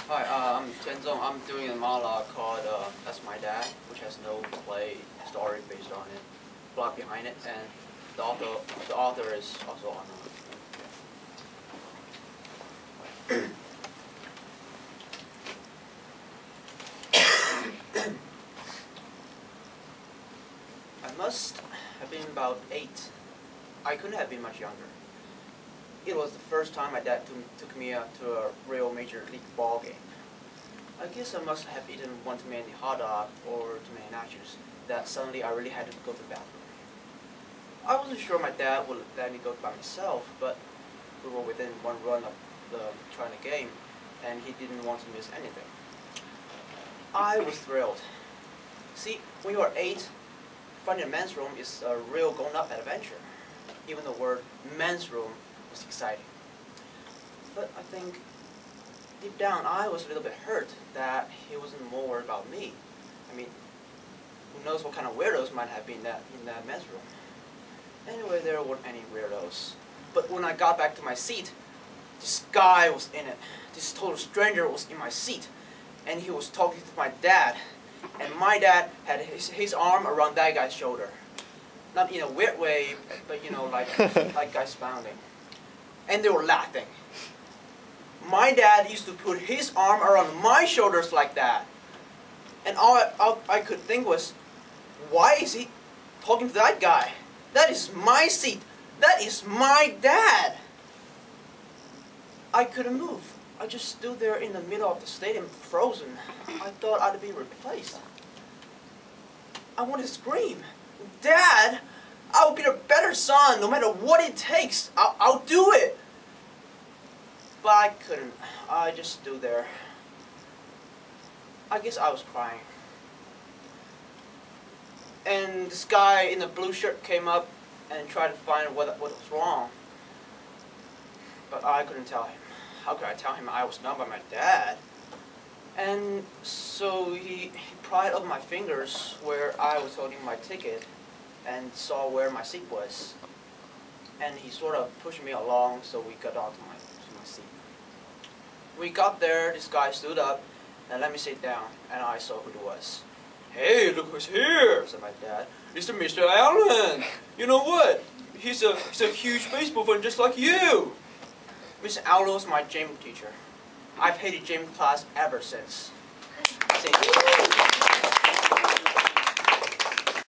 Hi, I'm Tianzong. I'm doing a monologue called That's My Dad, which has no play story based on it, plot behind it, and the author is also on it. I must have been about 8. I couldn't have been much younger. It was the first time my dad took me out to a real major league ball game. I guess I must have eaten one too many hot dog or too many nachos that suddenly I really had to go to the bathroom. I wasn't sure my dad would let me go by myself, but we were within one run of trying the game, and he didn't want to miss anything. I was thrilled. See, when you are 8, finding a men's room is a real grown-up adventure. Even the word men's room was exciting. But I think deep down I was a little bit hurt that he wasn't more worried about me. I mean, who knows what kind of weirdos might have been in that men's room. Anyway, there weren't any weirdos. But when I got back to my seat, this guy was in it. This total stranger was in my seat. And he was talking to my dad. And my dad had his arm around that guy's shoulder. Not in a weird way, but you know, like guys pounding. And they were laughing. My dad used to put his arm around my shoulders like that. And all I could think was, why is he talking to that guy? That is my seat. That is my dad. I couldn't move. I just stood there in the middle of the stadium, frozen. I thought I'd be replaced. I wanted to scream, Dad, I'll be a better son no matter what it takes. I'll do it. But I couldn't. I just stood there. I guess I was crying. And this guy in the blue shirt came up and tried to find what was wrong. But I couldn't tell him. How could I tell him I was not by my dad? And so he pried up my fingers where I was holding my ticket and saw where my seat was. And he sort of pushed me along so we got onto my seat. We got there, this guy stood up and let me sit down, and I saw who it was. Hey, look who's here, said my dad. It's Mr. Allen. You know what? He's a huge baseball fan just like you. Mr. Allen was my gym teacher. I've hated gym class ever since.